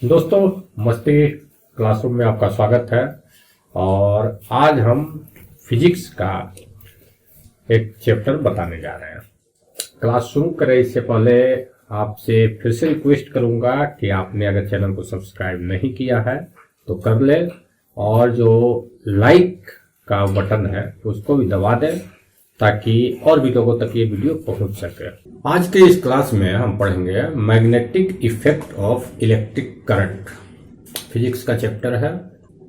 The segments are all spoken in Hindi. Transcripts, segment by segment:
दोस्तों, मस्ती क्लासरूम में आपका स्वागत है। और आज हम फिजिक्स का एक चैप्टर बताने जा रहे हैं। क्लास शुरू करें इससे पहले आपसे फिर से रिक्वेस्ट करूंगा कि आपने अगर चैनल को सब्सक्राइब नहीं किया है तो कर ले, और जो लाइक का बटन है उसको भी दबा दें ताकि और भी लोगों तक ये वीडियो पहुंच सके। आज के इस क्लास में हम पढ़ेंगे magnetic effect of electric current. Physics का चैप्टर है।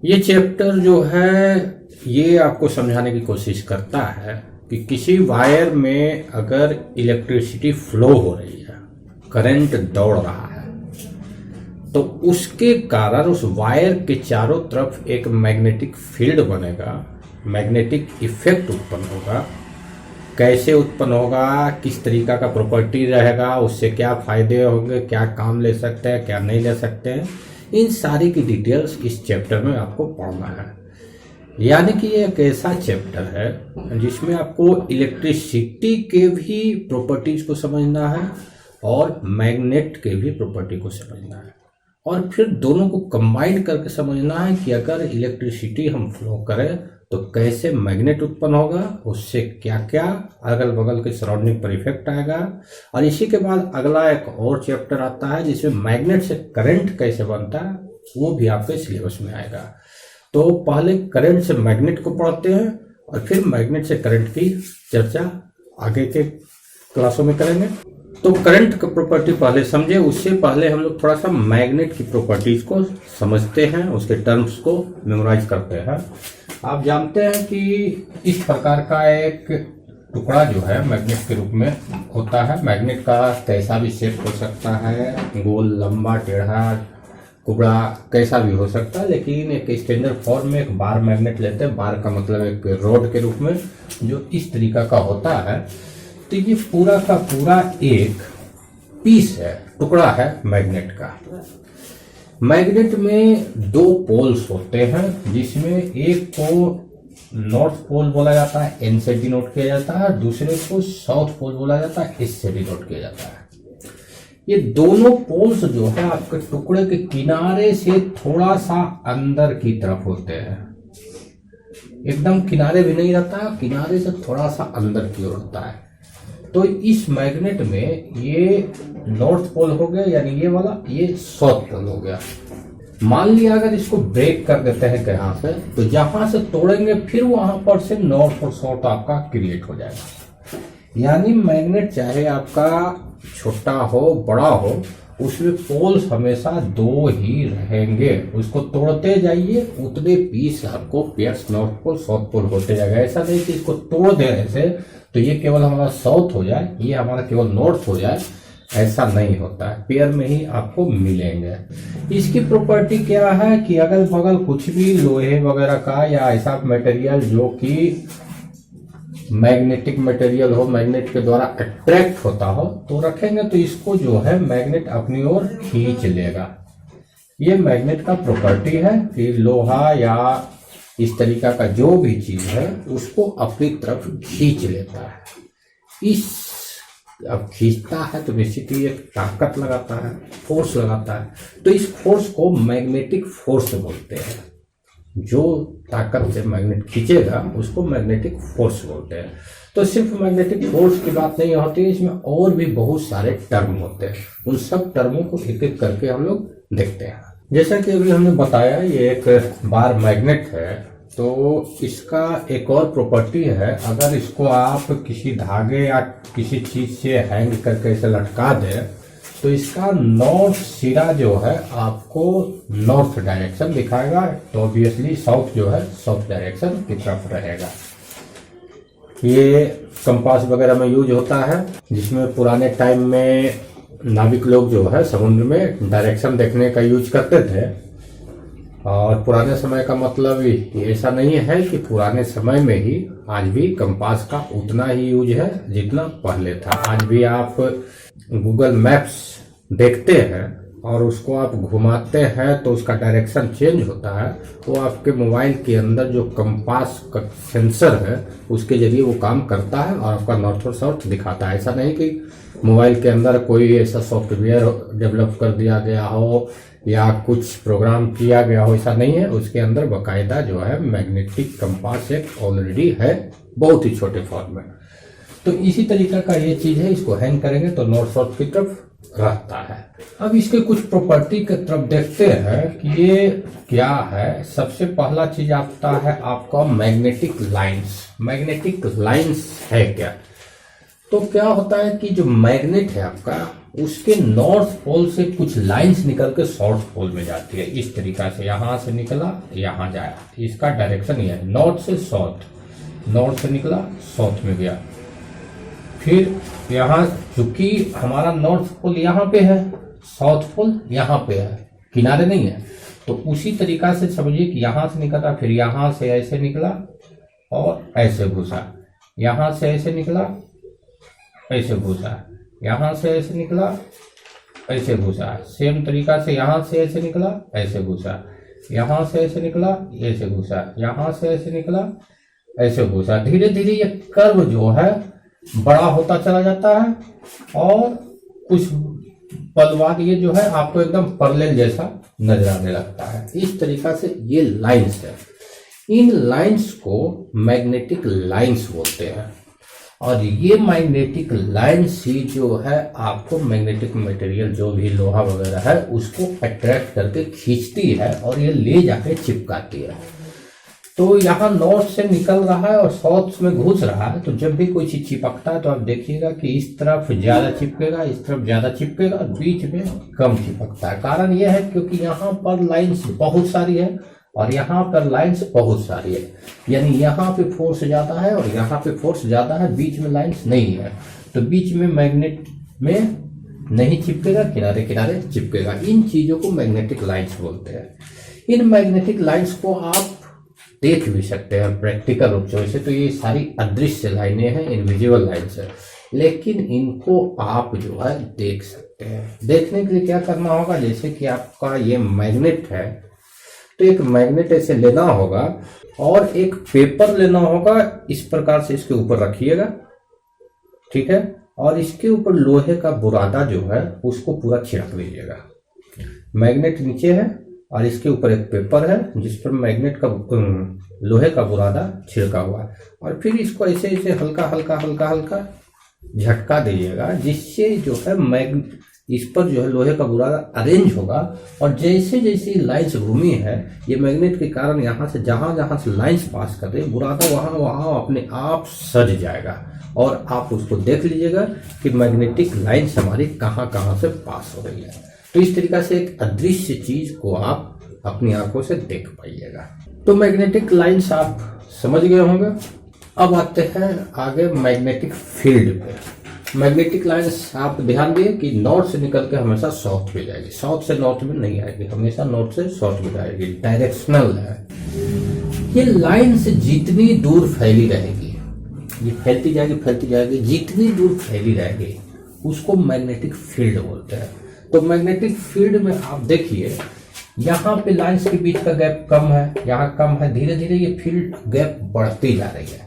ये चैप्टर जो है ये आपको समझाने की कोशिश करता है कि किसी वायर में अगर इलेक्ट्रिसिटी फ्लो हो रही है, करंट दौड़ रहा है, तो उसके कारण उस वायर के चारों तरफ एक मैग्नेटिक फील्ड बनेगा, मैग्नेटिक इफेक्ट उत्पन्न होगा। कैसे उत्पन्न होगा, किस तरीका का प्रॉपर्टी रहेगा, उससे क्या फायदे होंगे, क्या काम ले सकते हैं, क्या नहीं ले सकते हैं, इन सारी की डिटेल्स इस चैप्टर में आपको पढ़ना है। यानी कि ये एक ऐसा चैप्टर है जिसमें आपको इलेक्ट्रिसिटी के भी प्रॉपर्टीज को समझना है और मैग्नेट के भी प्रॉपर्टी को समझना है, और फिर दोनों को कंबाइन करके समझना है कि अगर इलेक्ट्रिसिटी हम फ्लो करें तो कैसे मैग्नेट उत्पन्न होगा, उससे क्या क्या अगल बगल के सराउंडिंग पर इफेक्ट आएगा। और इसी के बाद अगला एक और चैप्टर आता है जिसमें मैग्नेट से करंट कैसे बनता है, वो भी आपके सिलेबस में आएगा। तो पहले करंट से मैग्नेट को पढ़ते हैं और फिर मैग्नेट से करंट की चर्चा आगे के क्लासों में करेंगे। तो करंट का प्रॉपर्टी पहले समझे, उससे पहले हम लोग थोड़ा सा मैग्नेट की प्रॉपर्टीज को समझते हैं, उसके टर्म्स को मेमोराइज करते हैं। आप जानते हैं कि इस प्रकार का एक टुकड़ा जो है मैग्नेट के रूप में होता है। मैग्नेट का कैसा भी शेप हो सकता है, गोल, लंबा, टेढ़ा, कुबड़ा, कैसा भी हो सकता है, लेकिन एक स्टैंडर्ड फॉर्म में एक बार मैग्नेट लेते हैं। बार का मतलब एक रॉड के रूप में जो इस तरीका का होता है। तो ये पूरा का पूरा एक पीस है, टुकड़ा है मैग्नेट का। मैग्नेट में दो पोल्स होते हैं जिसमें एक को नॉर्थ पोल बोला जाता है, एन से डिनोट किया जाता है, दूसरे को साउथ पोल बोला जाता है, एस से डिनोट किया जाता है। ये दोनों पोल्स जो है आपके टुकड़े के किनारे से थोड़ा सा अंदर की तरफ होते हैं। एकदम किनारे भी नहीं रहता, किनारे से थोड़ा सा अंदर की ओर होता है। तो इस मैग्नेट में ये नॉर्थ पोल हो गया, यानी ये वाला, ये साउथ पोल हो गया। मान लिया अगर इसको ब्रेक कर देते हैं यहाँ से, तो जहां से तोड़ेंगे फिर वहां पर से नॉर्थ और साउथ आपका क्रिएट हो जाएगा। यानी मैग्नेट चाहे आपका छोटा हो बड़ा हो, उसमें पोल्स हमेशा दो ही रहेंगे। उसको तोड़ते जाइए, उतने पीस आपको pairs north pole south pole होते जाएगा। ऐसा नहीं कि इसको तोड़ देने से तो ये केवल हमारा साउथ हो जाए, ये हमारा केवल नॉर्थ हो जाए, ऐसा नहीं होता है। पेयर में ही आपको मिलेंगे। इसकी प्रॉपर्टी क्या है कि अगल बगल कुछ भी लोहे वगैरह का या ऐसा मटेरियल जो कि मैग्नेटिक मटेरियल हो, मैग्नेट के द्वारा अट्रैक्ट होता हो, तो रखेंगे तो इसको जो है मैग्नेट अपनी ओर खींच लेगा। ये मैग्नेट का प्रॉपर्टी है कि लोहा या इस तरीका का जो भी चीज है उसको अपनी तरफ खींच लेता है। अब खींचता है तो बेसिकली एक ताकत लगाता है, फोर्स लगाता है। तो इस फोर्स को मैग्नेटिक फोर्स बोलते हैं। जो ताकत से मैग्नेट खींचेगा उसको मैग्नेटिक फोर्स बोलते हैं। तो सिर्फ मैग्नेटिक फोर्स की बात नहीं होती, इसमें और भी बहुत सारे टर्म होते हैं। उन सब टर्मों को एक एक करके हम लोग देखते हैं। जैसा कि अभी हमने बताया, ये एक बार मैग्नेट है, तो इसका एक और प्रॉपर्टी है। अगर इसको आप किसी धागे या किसी चीज से हैंग करके इसे लटका दे, तो इसका नॉर्थ सिरा जो है आपको नॉर्थ डायरेक्शन दिखाएगा, तो ऑब्वियसली साउथ जो है साउथ डायरेक्शन की तरफ रहेगा। ये कंपास वगैरह में यूज होता है, जिसमें पुराने टाइम में नाविक लोग जो है समुद्र में डायरेक्शन देखने का यूज करते थे। और पुराने समय का मतलब ऐसा नहीं है कि पुराने समय में ही, आज भी कंपास का उतना ही यूज है जितना पहले था। आज भी आप गूगल मैप्स देखते हैं और उसको आप घुमाते हैं तो उसका डायरेक्शन चेंज होता है। वो आपके मोबाइल के अंदर जो कंपास का सेंसर है उसके जरिए वो काम करता है और आपका नॉर्थ और साउथ दिखाता है। ऐसा नहीं कि मोबाइल के अंदर कोई ऐसा सॉफ्टवेयर डेवलप कर दिया गया हो या कुछ प्रोग्राम किया गया हो, ऐसा नहीं है। उसके अंदर बाकायदा जो है मैग्नेटिक कंपास एक ऑलरेडी है, बहुत ही छोटे फॉर्म में। तो इसी तरीके का ये चीज है, इसको हैंग करेंगे तो नॉर्थ साउथ की तरफ रहता है। अब इसके कुछ प्रॉपर्टी की तरफ देखते हैं कि ये क्या है। सबसे पहला चीज आता है आपका मैग्नेटिक लाइंस। मैग्नेटिक लाइंस है क्या? तो क्या होता है कि जो मैग्नेट है आपका, उसके नॉर्थ पोल से कुछ लाइंस निकल के साउथ पोल में जाती है। इस तरीका से यहां से निकला, यहां जाया, इसका डायरेक्शन ये है, नॉर्थ से साउथ, नॉर्थ से निकला साउथ में गया। फिर यहाँ चूंकि हमारा नॉर्थ पोल यहाँ पे है, साउथ पोल यहाँ पे है, किनारे नहीं है, तो उसी तरीका से समझिए कि यहाँ से निकला, फिर यहाँ से ऐसे निकला और ऐसे घुसा, यहाँ से ऐसे निकला, ऐसे घुसा, यहाँ से ऐसे निकला, ऐसे घुसा, सेम तरीका से यहाँ से ऐसे निकला, ऐसे घुसा, यहाँ से ऐसे निकला, ऐसे घुसा, यहाँ से ऐसे निकला, ऐसे घुसा। धीरे धीरे ये कर्व जो है बड़ा होता चला जाता है और कुछ पल बाद ये जो है आपको एकदम पैरेलल जैसा नजर आने लगता है। इस तरीका से ये लाइंस है। इन लाइंस को मैग्नेटिक लाइंस बोलते हैं और ये मैग्नेटिक लाइंस ही जो है आपको मैग्नेटिक मटेरियल जो भी लोहा वगैरह है उसको अट्रैक्ट करके खींचती है और ये ले जाके चिपकाती है। तो यहाँ नॉर्थ से निकल रहा है और साउथ में घुस रहा है, तो जब भी कोई चीज चिपकता है तो आप देखिएगा कि इस तरफ ज्यादा चिपकेगा, इस तरफ ज्यादा चिपकेगा, बीच में कम चिपकता है। कारण यह है क्योंकि यहाँ पर लाइंस बहुत सारी है और यहाँ पर लाइंस बहुत सारी है, यानी यहाँ पे फोर्स ज्यादा है और यहाँ पे फोर्स ज्यादा है, बीच में लाइंस नहीं है, तो बीच में मैग्नेट में नहीं चिपकेगा, किनारे किनारे चिपकेगा। इन चीजों को मैग्नेटिक लाइंस बोलते हैं। इन मैग्नेटिक लाइंस को आप देख भी सकते हैं प्रैक्टिकल रूप से। वैसे तो ये सारी अदृश्य लाइनें हैं, इनविजिबल लाइन्स है, लेकिन इनको आप जो है देख सकते हैं। देखने के लिए क्या करना होगा, जैसे कि आपका ये मैग्नेट है, तो एक मैग्नेट ऐसे लेना होगा और एक पेपर लेना होगा, इस प्रकार से इसके ऊपर रखिएगा, ठीक है, और इसके ऊपर लोहे का बुरादा जो है उसको पूरा छिड़क लीजिएगा। मैग्नेट नीचे है और इसके ऊपर एक पेपर है जिस पर मैग्नेट का लोहे का बुरादा छिड़का हुआ है, और फिर इसको ऐसे ऐसे हल्का हल्का हल्का हल्का झटका दीजिएगा, जिससे जो है इस पर जो है लोहे का बुरादा अरेंज होगा। और जैसे जैसे लाइंस घूमी है, ये मैग्नेट के कारण यहाँ से जहाँ जहाँ से लाइंस पास कर रहे हैं, बुरादा वहाँ वहाँ अपने आप सज जाएगा और आप उसको देख लीजिएगा कि मैग्नेटिक लाइंस हमारी कहाँ कहाँ से पास हो रही है। तो इस तरीका से एक अदृश्य चीज को आप अपनी आंखों से देख पाइएगा। तो मैग्नेटिक लाइंस आप समझ गए होंगे। अब आते हैं आगे मैग्नेटिक फील्ड पे। मैग्नेटिक लाइंस आप ध्यान दिए कि नॉर्थ से निकल के हमेशा साउथ में जाएगी, साउथ से नॉर्थ में नहीं आएगी, हमेशा नॉर्थ से साउथ में जाएगी, डायरेक्शनल है। ये लाइंस जितनी दूर फैली रहेगी, ये फैलती जाएगी, जितनी दूर फैली रहेगी उसको मैग्नेटिक फील्ड बोलते हैं। तो मैग्नेटिक फील्ड में आप देखिए यहाँ पे लाइंस के बीच का गैप कम है, यहाँ कम है, धीरे धीरे ये फील्ड गैप बढ़ती जा रही है।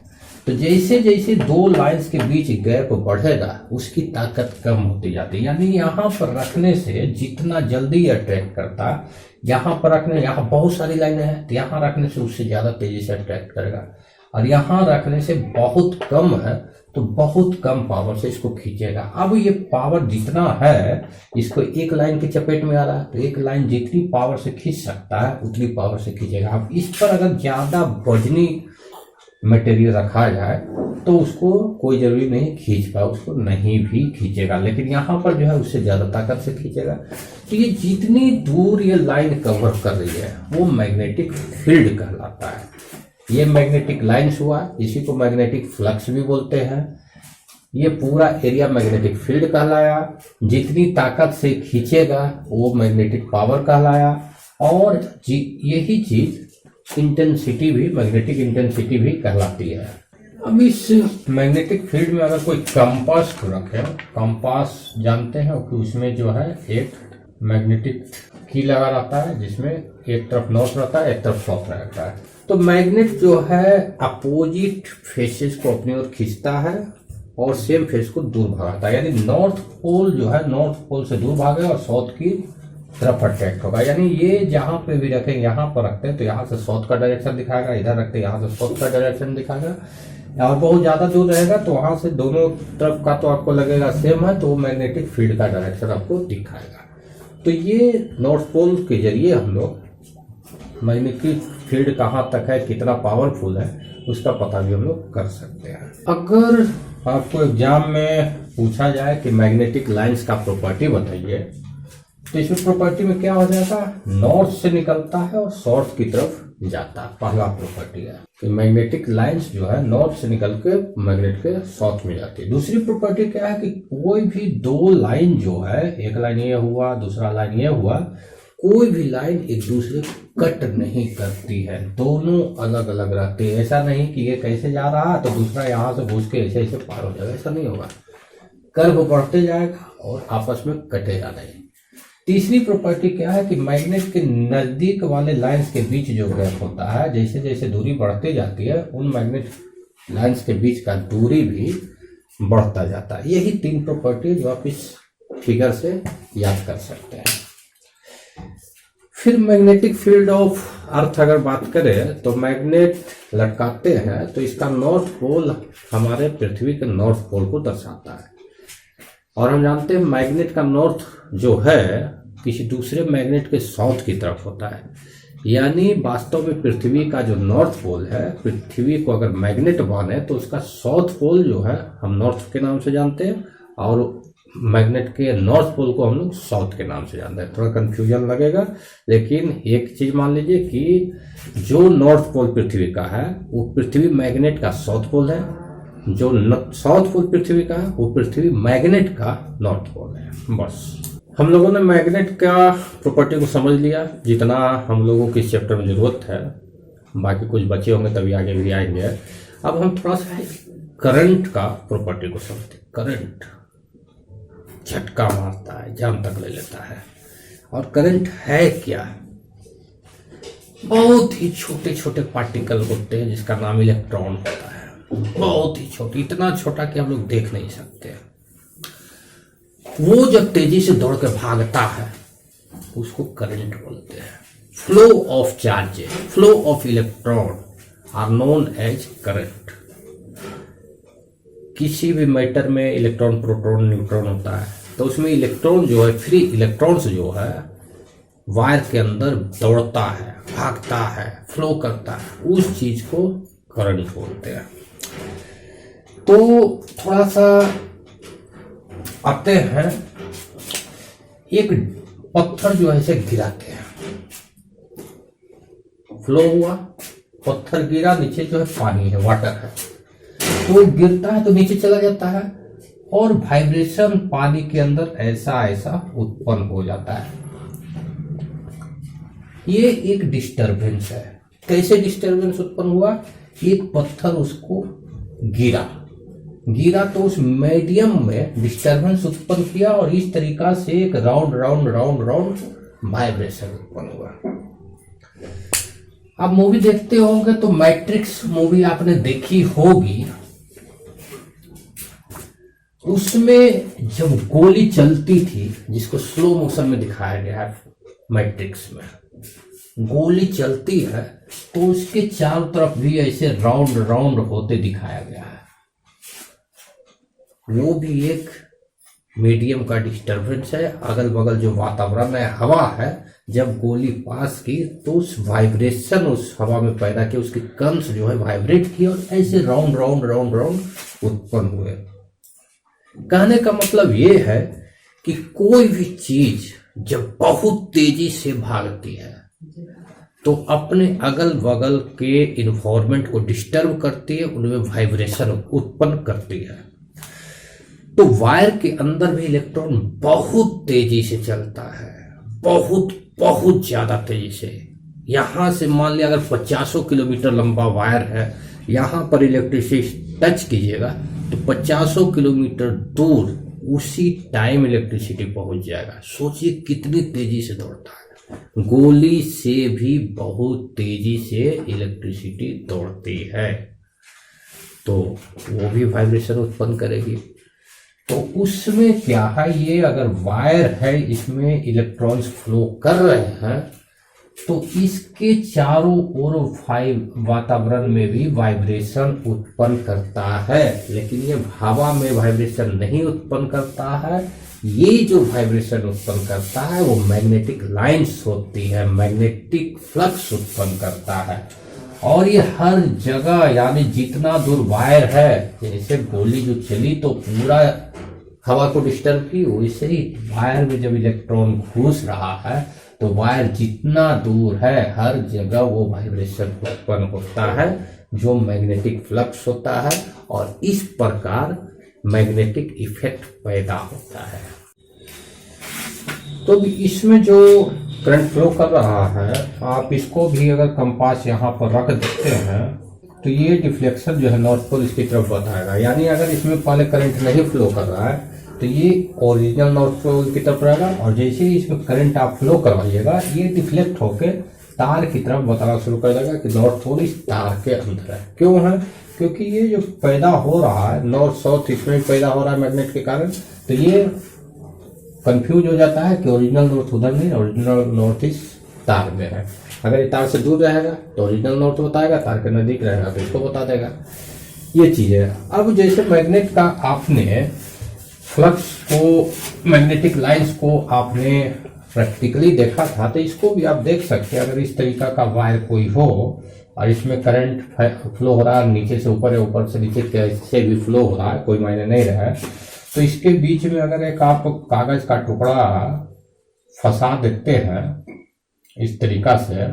तो जैसे जैसे दो लाइंस के बीच गैप बढ़ेगा उसकी ताकत कम होती जाती है, यानी यहाँ पर रखने से जितना जल्दी अट्रैक्ट करता, यहाँ पर रखने, यहाँ बहुत सारी लाइनें हैं तो यहाँ रखने से उससे ज्यादा तेजी से अट्रैक्ट करेगा, और यहाँ रखने से बहुत कम है तो बहुत कम पावर से इसको खींचेगा। अब ये पावर जितना है, इसको एक लाइन की चपेट में आ रहा है तो एक लाइन जितनी पावर से खींच सकता है उतनी पावर से खींचेगा। अब इस पर अगर ज्यादा वजनी मटेरियल रखा जाए तो उसको कोई जरूरी नहीं खींच पाए, उसको नहीं भी खींचेगा, लेकिन यहाँ पर जो है उससे ज्यादा ताकत से खींचेगा। तो ये जितनी दूर ये लाइन कवर कर रही है वो मैग्नेटिक फील्ड कहलाता है। ये मैग्नेटिक लाइंस हुआ, इसी को मैग्नेटिक फ्लक्स भी बोलते हैं। ये पूरा एरिया मैग्नेटिक फील्ड कहलाया। जितनी ताकत से खींचेगा वो मैग्नेटिक पावर कहलाया। और यही चीज इंटेंसिटी भी, मैग्नेटिक इंटेंसिटी भी कहलाती है। अब इस मैग्नेटिक फील्ड में अगर कोई कंपास को रखे, कंपास जानते हैं कि उसमें जो है एक मैग्नेटिक की लगा रहता है जिसमें एक तरफ नॉर्थ रहता है, एक तरफ साउथ रहता है। तो मैग्नेट जो है अपोजिट फेसेस को अपनी ओर खींचता है और सेम फेस को दूर भगाता है, यानी नॉर्थ पोल जो है नॉर्थ पोल से दूर भागेगा और साउथ की तरफ अट्रैक्ट होगा। यानी ये जहां पे भी रखें, यहाँ पर रखते हैं तो यहाँ से साउथ का डायरेक्शन दिखाएगा, इधर रखते हैं यहाँ से साउथ का डायरेक्शन दिखाएगा, और बहुत ज्यादा दूर रहेगा तो वहां से दोनों तरफ का तो आपको लगेगा सेम है, तो मैग्नेटिक फील्ड का डायरेक्शन आपको दिखाएगा। तो ये नॉर्थ पोल के जरिए हम लोग मैग्नेटिक फील्ड कहाँ तक है, कितना पावरफुल है, उसका पता भी हम लोग कर सकते हैं। अगर आपको एग्जाम में पूछा जाए कि मैग्नेटिक लाइंस का प्रॉपर्टी बताइए, तो इसमें प्रॉपर्टी में क्या हो जाएगा, नॉर्थ से निकलता है और साउथ की तरफ जाता है। पहला प्रॉपर्टी है कि मैग्नेटिक लाइंस जो है नॉर्थ से निकल के मैग्नेट के साउथ में जाती है। दूसरी प्रॉपर्टी क्या है कि कोई भी दो लाइन जो है, एक लाइन ये हुआ, दूसरा लाइन ये हुआ, कोई भी लाइन एक दूसरे को कट नहीं करती है, दोनों अलग अलग रहते हैं। ऐसा नहीं कि ये कैसे जा रहा है तो दूसरा यहाँ से घुस के ऐसे ऐसे पार हो जाएगा, ऐसा नहीं होगा। कर्व बढ़ते जाएगा और आपस में कटेगा नहीं। तीसरी प्रॉपर्टी क्या है कि मैग्नेट के नजदीक वाले लाइंस के बीच जो गैप होता है, जैसे जैसे दूरी बढ़ती जाती है उन मैग्नेट लाइंस के बीच का दूरी भी बढ़ता जाता है। यही तीन प्रॉपर्टी जो आप इस फिगर से याद कर सकते हैं। फिर मैग्नेटिक फील्ड ऑफ अर्थ अगर बात करें तो मैग्नेट लटकाते हैं तो इसका नॉर्थ पोल हमारे पृथ्वी के नॉर्थ पोल को दर्शाता है, और हम जानते हैं मैग्नेट का नॉर्थ जो है किसी दूसरे मैग्नेट के साउथ की तरफ होता है। यानी वास्तव में पृथ्वी का जो नॉर्थ पोल है, पृथ्वी को अगर मैग्नेट माने तो उसका साउथ पोल जो है हम नॉर्थ के नाम से जानते हैं, और मैग्नेट के नॉर्थ पोल को हम लोग साउथ के नाम से जानते हैं। थोड़ा कंफ्यूजन लगेगा, लेकिन एक चीज मान लीजिए कि जो नॉर्थ पोल पृथ्वी का है वो पृथ्वी मैग्नेट का साउथ पोल है, जो साउथ पोल पृथ्वी का है वो पृथ्वी मैग्नेट का नॉर्थ पोल है। बस हम लोगों ने मैग्नेट का प्रॉपर्टी को समझ लिया जितना हम लोगों की इस चैप्टर में जरूरत है, बाकी कुछ बचे होंगे तभी आगे भी आएंगे। अब हम थोड़ा सा करंट का प्रॉपर्टी को समझते। करंट झटका मारता है, जान तक ले लेता है। और करंट है क्या, बहुत ही छोटे छोटे पार्टिकल होते हैं जिसका नाम इलेक्ट्रॉन होता है, बहुत ही छोटी, इतना छोटा कि हम लोग देख नहीं सकते। वो जब तेजी से दौड़ के भागता है उसको करंट बोलते हैं। Flow of charges, flow of electron are known as current. किसी भी मैटर में इलेक्ट्रॉन, प्रोटॉन, न्यूट्रॉन होता है तो उसमें इलेक्ट्रॉन जो है, फ्री इलेक्ट्रॉन्स जो है वायर के अंदर दौड़ता है, भागता है, फ्लो करता है, उस चीज को करंट बोलते हैं। तो थोड़ा सा आते हैं, एक पत्थर जो है इसे गिराते हैं, फ्लो हुआ, पत्थर गिरा, नीचे जो है पानी है, वाटर है, तो गिरता है तो नीचे चला जाता है और वाइब्रेशन पानी के अंदर ऐसा ऐसा उत्पन्न हो जाता है। ये एक डिस्टरबेंस है। कैसे डिस्टरबेंस उत्पन्न हुआ, एक पत्थर उसको गिरा तो उस मीडियम में डिस्टरबेंस उत्पन्न किया और इस तरीका से एक round round round round vibration उत्पन्न हुआ। आप मूवी देखते होंगे तो मैट्रिक्स मूवी आपने देखी होगी, उसमें जब गोली चलती थी, जिसको स्लो मोशन में दिखाया गया है मैट्रिक्स में, गोली चलती है तो उसके चारों तरफ भी ऐसे राउंड राउंड होते दिखाया गया है। वो भी एक मीडियम का डिस्टरबेंस है। अगल बगल जो वातावरण है, हवा है, जब गोली पास की तो उस वाइब्रेशन उस हवा में पैदा किया, उसके कणस जो है वाइब्रेट किए और ऐसे राउंड राउंड राउंड राउंड उत्पन्न हुए। कहने का मतलब ये है कि कोई भी चीज जब बहुत तेजी से भागती है तो अपने अगल बगल के इन्वायरमेंट को डिस्टर्ब करती है, उनमें वाइब्रेशन उत्पन्न करती है। तो वायर के अंदर भी इलेक्ट्रॉन बहुत तेजी से चलता है, बहुत बहुत ज्यादा तेजी से। यहां से मान लिया अगर 50 किलोमीटर लंबा वायर है, यहां पर इलेक्ट्रिसिटी टच कीजिएगा तो 50 किलोमीटर दूर उसी टाइम इलेक्ट्रिसिटी पहुंच जाएगा। सोचिए कितनी तेजी से दौड़ता है। गोली से भी बहुत तेजी से इलेक्ट्रिसिटी दौड़ती है, तो वो भी वाइब्रेशन उत्पन्न करेगी। तो उसमें क्या है, ये अगर वायर है इसमें इलेक्ट्रॉन्स फ्लो कर रहे हैं तो इसके चारों ओर वातावरण में भी वाइब्रेशन उत्पन्न करता है, लेकिन ये हवा में वाइब्रेशन नहीं उत्पन्न करता है। ये जो वाइब्रेशन उत्पन्न करता है वो मैग्नेटिक लाइंस होती है, मैग्नेटिक फ्लक्स उत्पन्न करता है। और ये हर जगह, यानी जितना दूर वायर है, जैसे गोली जो चली तो पूरा हवा को डिस्टर्ब की, वैसे ही वायर में जब इलेक्ट्रॉन घुस रहा है तो वायर जितना दूर है हर जगह वो वाइब्रेशन उत्पन्न होता है, जो मैग्नेटिक फ्लक्स होता है, और इस प्रकार मैग्नेटिक इफेक्ट पैदा होता है। तो इसमें जो करंट फ्लो कर रहा है, आप इसको भी अगर कंपास यहाँ पर रख देते हैं तो ये डिफ्लेक्शन जो है नॉर्थ पोल इसकी तरफ बताएगा। यानी अगर इसमें पहले करंट नहीं फ्लो कर रहा है तो ये ओरिजिनल नॉर्थ पोल की तरफ रहेगा, और जैसे ही इसमें करंट आप फ्लो करवाइएगा ये डिफ्लेक्ट होकर तार की तरफ बताना शुरू कर देगा कि नॉर्थ पोल इस तार के अंदर है। क्यों है? क्योंकि ये जो पैदा हो रहा है नॉर्थ साउथ, इसमें पैदा हो रहा है मैग्नेट के कारण, तो ये कंफ्यूज हो जाता है कि ओरिजिनल नॉर्थ उधर नहीं, ओरिजिनल नॉर्थ इस तार में है। अगर ये तार से दूर रहेगा तो ओरिजिनल नॉर्थ बताएगा, तार के नजदीक रहेगा तो इसको बता देगा। ये चीज है। अब जैसे मैग्नेट का आपने फ्लक्स को, मैग्नेटिक लाइंस को आपने प्रैक्टिकली देखा था, तो इसको भी आप देख सकते हैं। अगर इस तरीका का वायर कोई हो और इसमें करंट फ्लो हो रहा है, नीचे से ऊपर या ऊपर से नीचे कैसे भी फ्लो हो रहा है, कोई मायने नहीं रहा है, तो इसके बीच में अगर एक आप कागज का टुकड़ा फंसा देते हैं इस तरीका से,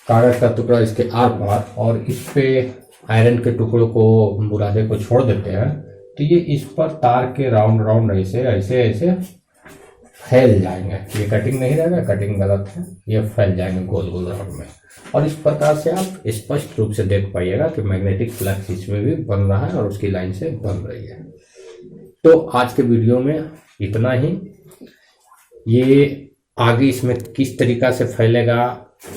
कागज का टुकड़ा इसके आर पार, और इस पे आयरन के टुकड़ों को, बुरादे को छोड़ देते हैं, तो ये इस पर तार के राउंड राउंड ऐसे ऐसे ऐसे फैल जाएंगे। ये कटिंग नहीं रहेगा, कटिंग गलत है, ये फैल जाएंगे गोल गोल राउंड में। और इस प्रकार से आप स्पष्ट रूप से देख पाइएगा कि मैग्नेटिक फ्लक्स इसमें भी बन रहा है और उसकी लाइन से बन रही है। तो आज के वीडियो में इतना ही। ये आगे इसमें किस तरीका से फैलेगा,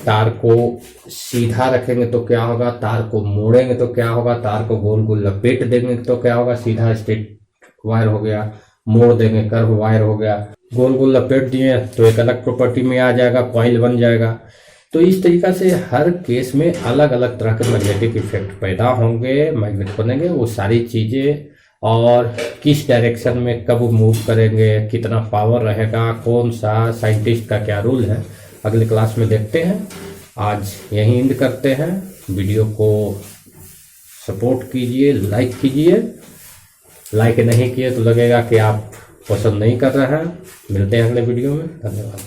तार को सीधा रखेंगे तो क्या होगा, तार को मोड़ेंगे तो क्या होगा, तार को गोल गोल लपेट देंगे तो क्या होगा, सीधा स्ट्रेट वायर हो गया, मोड़ देंगे कर्व वायर हो गया, गोल गोल लपेट दिए तो एक अलग प्रॉपर्टी में आ जाएगा, कॉइल बन जाएगा। तो इस तरीका से हर केस में अलग अलग तरह के मैग्नेटिक इफेक्ट पैदा होंगे, मैग्नेट बनेंगे, वो सारी चीजें, और किस डायरेक्शन में कब मूव करेंगे, कितना पावर रहेगा, कौन सा साइंटिस्ट का क्या रूल है, अगले क्लास में देखते हैं। आज यहीं एंड करते हैं। वीडियो को सपोर्ट कीजिए, लाइक कीजिए। लाइक नहीं किए तो लगेगा कि आप पसंद नहीं कर रहे हैं। मिलते हैं अगले वीडियो में। धन्यवाद।